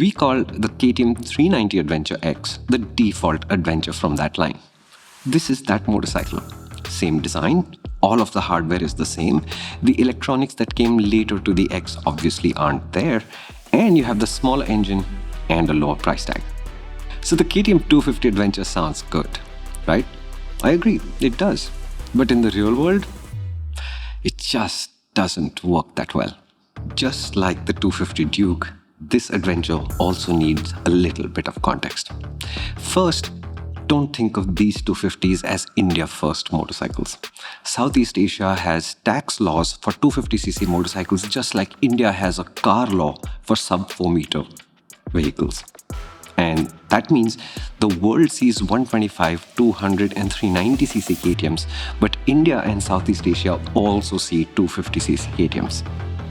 We call the KTM 390 Adventure X the default adventure from that line. This is that motorcycle. Same design, all of the hardware is the same. The electronics that came later to the X obviously aren't there, and you have the smaller engine and a lower price tag. So the KTM 250 Adventure sounds good, right? I agree, it does. But in the real world, it just doesn't work that well. Just like the 250 Duke, this adventure also needs a little bit of context. First, don't think of these 250s as India-first motorcycles. Southeast Asia has tax laws for 250cc motorcycles just like India has a car law for sub 4-meter vehicles. And that means the world sees 125, 200 and 390cc KTMs, but India and Southeast Asia also see 250cc KTMs.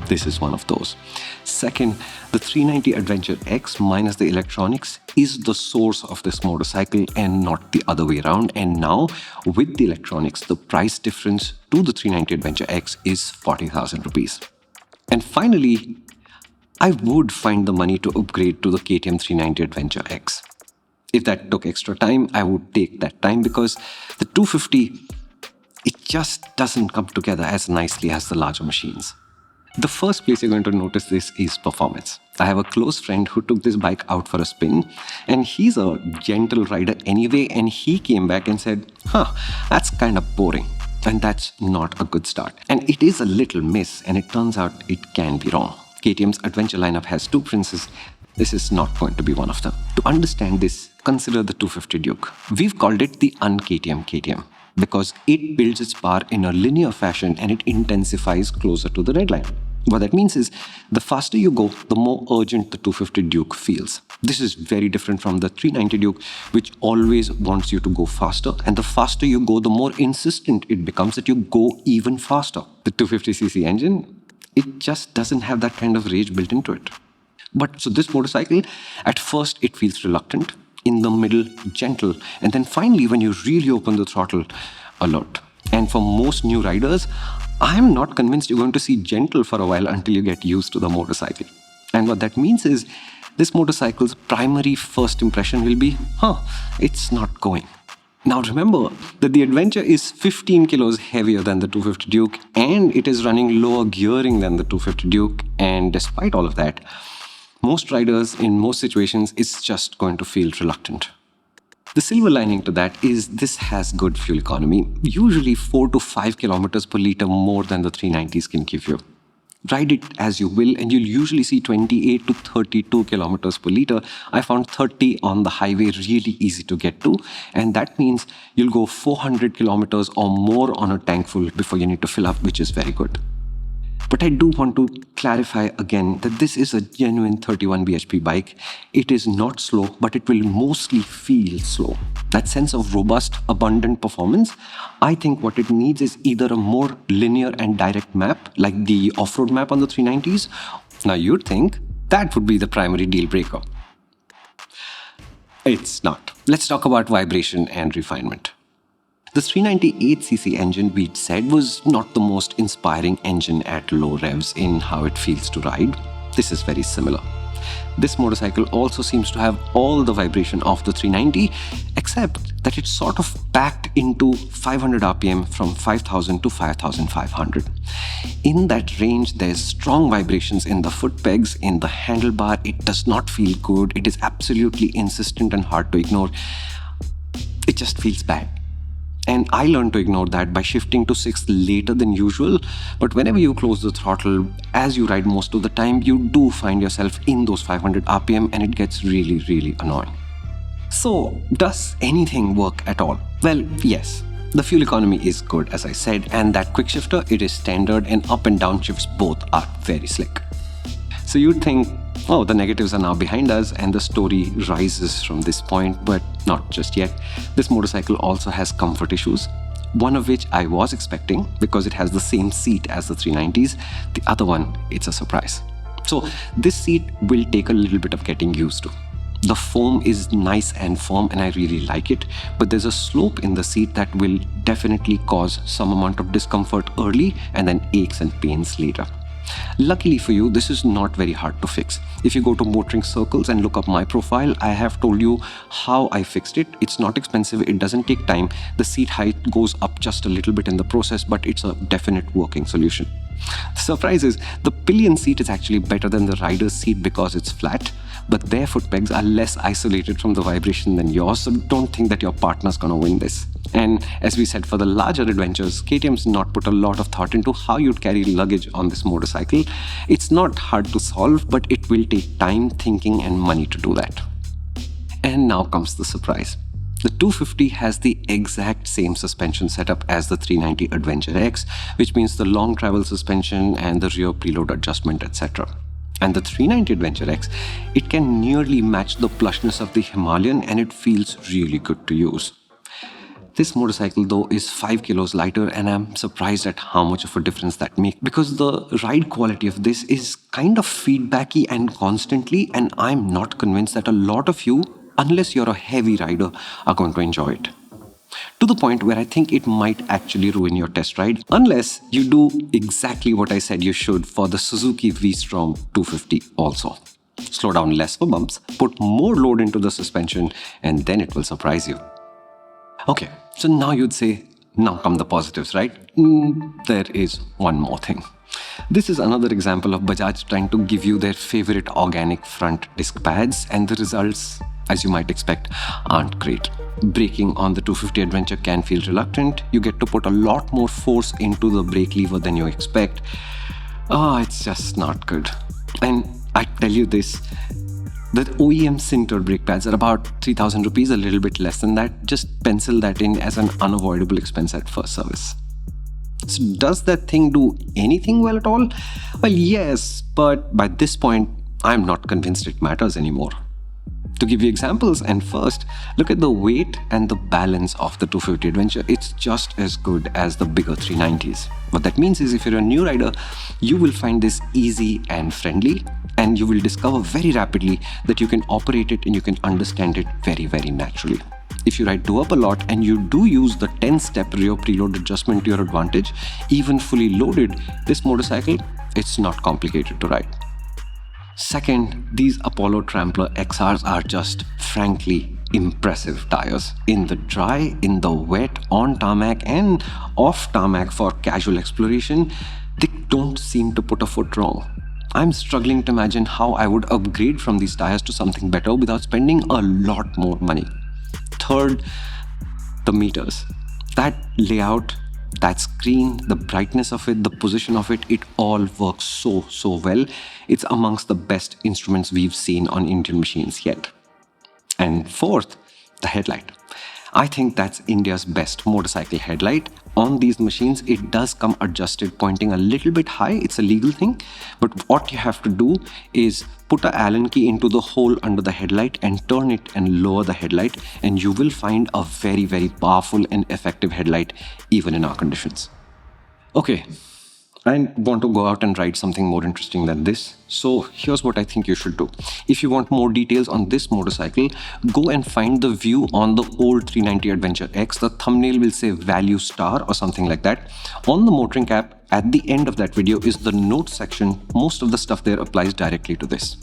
This is one of those. Second, the 390 Adventure X minus the electronics is the source of this motorcycle and not the other way around. And now, with the electronics, the price difference to the 390 Adventure X is 40,000 rupees. And finally, I would find the money to upgrade to the KTM 390 Adventure X. If that took extra time, I would take that time because the 250, it just doesn't come together as nicely as the larger machines. The first place you're going to notice this is performance. I have a close friend who took this bike out for a spin, and he's a gentle rider anyway, and he came back and said, that's kind of boring. And that's not a good start. And it is a little miss, and it turns out it can be wrong. KTM's adventure lineup has two princes. This is not going to be one of them. To understand this, consider the 250 Duke. We've called it the un-KTM KTM because it builds its power in a linear fashion and it intensifies closer to the red line. What that means is, the faster you go, the more urgent the 250 Duke feels. This is very different from the 390 Duke, which always wants you to go faster, and the faster you go, the more insistent it becomes that you go even faster. The 250cc engine, it just doesn't have that kind of rage built into it. But so this motorcycle, at first it feels reluctant, in the middle gentle, and then finally when you really open the throttle, alert. And for most new riders, I'm not convinced you're going to see gentle for a while until you get used to the motorcycle. And what that means is, this motorcycle's primary first impression will be, it's not going. Now remember that the Adventure is 15 kilos heavier than the 250 Duke and it is running lower gearing than the 250 Duke, and despite all of that, most riders in most situations it's just going to feel reluctant. The silver lining to that is this has good fuel economy, usually 4 to 5 kilometers per liter more than the 390s can give you. Ride it as you will and you'll usually see 28 to 32 kilometers per liter. I found 30 on the highway really easy to get to, and that means you'll go 400 kilometers or more on a tank full before you need to fill up, which is very good. But I do want to clarify again that this is a genuine 31 bhp bike. It is not slow, but it will mostly feel slow. That sense of robust, abundant performance, I think what it needs is either a more linear and direct map, like the off-road map on the 390s. Now you'd think that would be the primary deal breaker. It's not. Let's talk about vibration and refinement. The 398cc engine, we'd said, was not the most inspiring engine at low revs in how it feels to ride. This is very similar. This motorcycle also seems to have all the vibration of the 390, except that it's sort of packed into 500 RPM from 5000 to 5500. In that range, there's strong vibrations in the foot pegs, in the handlebar. It does not feel good. It is absolutely insistent and hard to ignore. It just feels bad. And I learned to ignore that by shifting to 6th later than usual. But whenever you close the throttle, as you ride most of the time, you do find yourself in those 500 RPM and it gets really, really annoying. So, does anything work at all? Well, yes. The fuel economy is good, as I said, and that quick shifter, it is standard, and up and down shifts both are very slick. So you'd think, oh, the negatives are now behind us and the story rises from this point, but not just yet. This motorcycle also has comfort issues, one of which I was expecting because it has the same seat as the 390s. The other one, it's a surprise. So this seat will take a little bit of getting used to. The foam is nice and firm and I really like it, but there's a slope in the seat that will definitely cause some amount of discomfort early and then aches and pains later. Luckily for you, this is not very hard to fix. If you go to MotorInc Circles and look up my profile, I have told you how I fixed it. It's not expensive, it doesn't take time. The seat height goes up just a little bit in the process, but it's a definite working solution. The surprise is the pillion seat is actually better than the rider's seat because it's flat, but their foot pegs are less isolated from the vibration than yours, so don't think that your partner's gonna win this. And as we said, for the larger adventures, KTM's not put a lot of thought into how you'd carry luggage on this motorcycle. It's not hard to solve, but it will take time, thinking, and money to do that. And now comes the surprise. The 250 has the exact same suspension setup as the 390 Adventure X, which means the long travel suspension and the rear preload adjustment, etc. And the 390 Adventure X, it can nearly match the plushness of the Himalayan, and it feels really good to use. This motorcycle though is 5 kilos lighter, and I'm surprised at how much of a difference that makes, because the ride quality of this is kind of feedbacky and constantly, and I'm not convinced that a lot of you, unless you're a heavy rider, are going to enjoy it. To the point where I think it might actually ruin your test ride, unless you do exactly what I said you should for the Suzuki V-Strom 250 also. Slow down less for bumps, put more load into the suspension, and then it will surprise you. Okay, so now you'd say, now come the positives, right? There is one more thing. This is another example of Bajaj trying to give you their favorite organic front disc pads, and the results, as you might expect, aren't great. Braking on the 250 Adventure can feel reluctant. You get to put a lot more force into the brake lever than you expect. It's just not good. And I tell you this, the OEM Sinter brake pads are about 3,000 rupees, a little bit less than that. Just pencil that in as an unavoidable expense at first service. So does that thing do anything well at all? Well, yes, but by this point, I'm not convinced it matters anymore. To give you examples, and first, look at the weight and the balance of the 250 Adventure. It's just as good as the bigger 390s. What that means is if you're a new rider, you will find this easy and friendly, and you will discover very rapidly that you can operate it and you can understand it very, very naturally. If you ride 2-up a lot and you do use the 10-step rear preload adjustment to your advantage, even fully loaded, this motorcycle, it's not complicated to ride. Second, these Apollo Trampler XRs are just frankly impressive tires. In the dry, in the wet, on tarmac and off tarmac for casual exploration, they don't seem to put a foot wrong. I'm struggling to imagine how I would upgrade from these tires to something better without spending a lot more money. Third, the meters. That layout, that screen, the brightness of it, the position of it, it all works so well. It's amongst the best instruments we've seen on Indian machines yet. And fourth, the headlight. I think that's India's best motorcycle headlight. On these machines, it does come adjusted, pointing a little bit high. It's a legal thing. But what you have to do is put an Allen key into the hole under the headlight and turn it and lower the headlight, and you will find a very, very powerful and effective headlight even in our conditions. Okay, I want to go out and ride something more interesting than this. So here's what I think you should do. If you want more details on this motorcycle, go and find the view on the old 390 Adventure X. The thumbnail will say value star or something like that. On the MotorInc app, at the end of that video is the notes section. Most of the stuff there applies directly to this.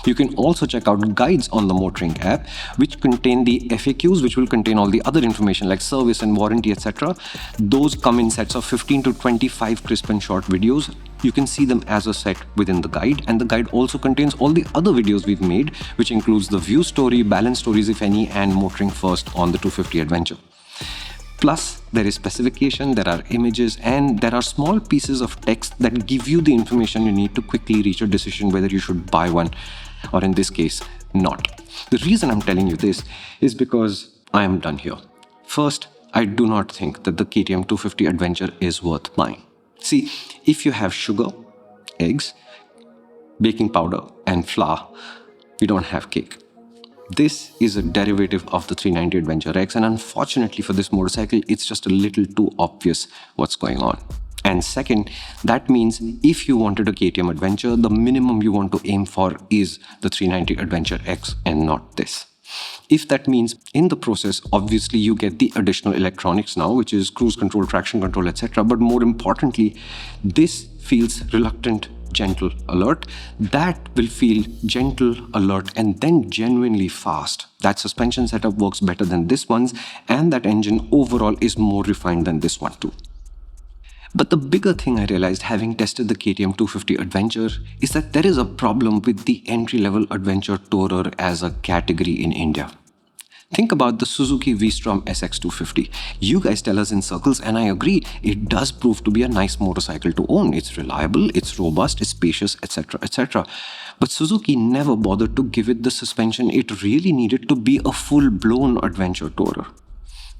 You can also check out guides on the MotorInc app, which contain the FAQs, which will contain all the other information like service and warranty, etc. Those come in sets of 15 to 25 crisp and short videos. You can see them as a set within the guide, and the guide also contains all the other videos we've made, which includes the view story, balance stories if any, and MotorInc First on the 250 Adventure. Plus, there is specification, there are images, and there are small pieces of text that give you the information you need to quickly reach a decision whether you should buy one, or in this case, not. The reason I'm telling you this is because I am done here. First, I do not think that the KTM 250 Adventure is worth buying. See, if you have sugar, eggs, baking powder, and flour, you don't have cake. This is a derivative of the 390 Adventure X, and unfortunately for this motorcycle, it's just a little too obvious what's going on. And second, that means if you wanted a KTM Adventure, the minimum you want to aim for is the 390 Adventure X and not this. If that means in the process, obviously you get the additional electronics now, which is cruise control, traction control, etc. But more importantly, this feels reluctant gentle, alert. That will feel gentle, alert, and then genuinely fast. That suspension setup works better than this one's, and that engine overall is more refined than this one too. But the bigger thing I realized having tested the KTM 250 Adventure is that there is a problem with the entry-level adventure tourer as a category in India. Think about the Suzuki V-Strom SX250. You guys tell us in circles, and I agree, it does prove to be a nice motorcycle to own. It's reliable, it's robust, it's spacious, etc., etc. But Suzuki never bothered to give it the suspension it really needed to be a full-blown adventure tourer.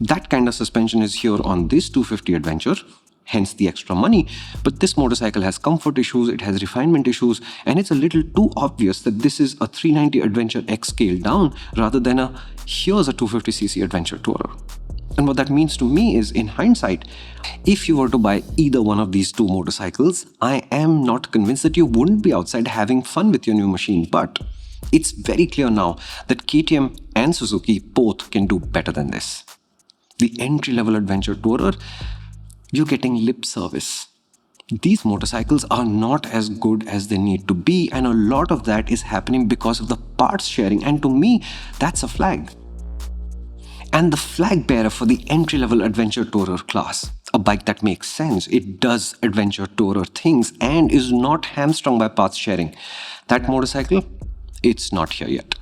That kind of suspension is here on this 250 Adventure, hence the extra money. But this motorcycle has comfort issues, it has refinement issues, and it's a little too obvious that this is a 390 Adventure X scaled down rather than here's a 250cc Adventure Tourer. And what that means to me is, in hindsight, if you were to buy either one of these two motorcycles, I am not convinced that you wouldn't be outside having fun with your new machine. But it's very clear now that KTM and Suzuki both can do better than this. The entry-level Adventure Tourer, you're getting lip service. These motorcycles are not as good as they need to be, and a lot of that is happening because of the parts sharing, and to me, that's a flag. And the flag bearer for the entry-level Adventure Tourer class, a bike that makes sense, it does Adventure Tourer things and is not hamstrung by parts sharing. That motorcycle, it's not here yet.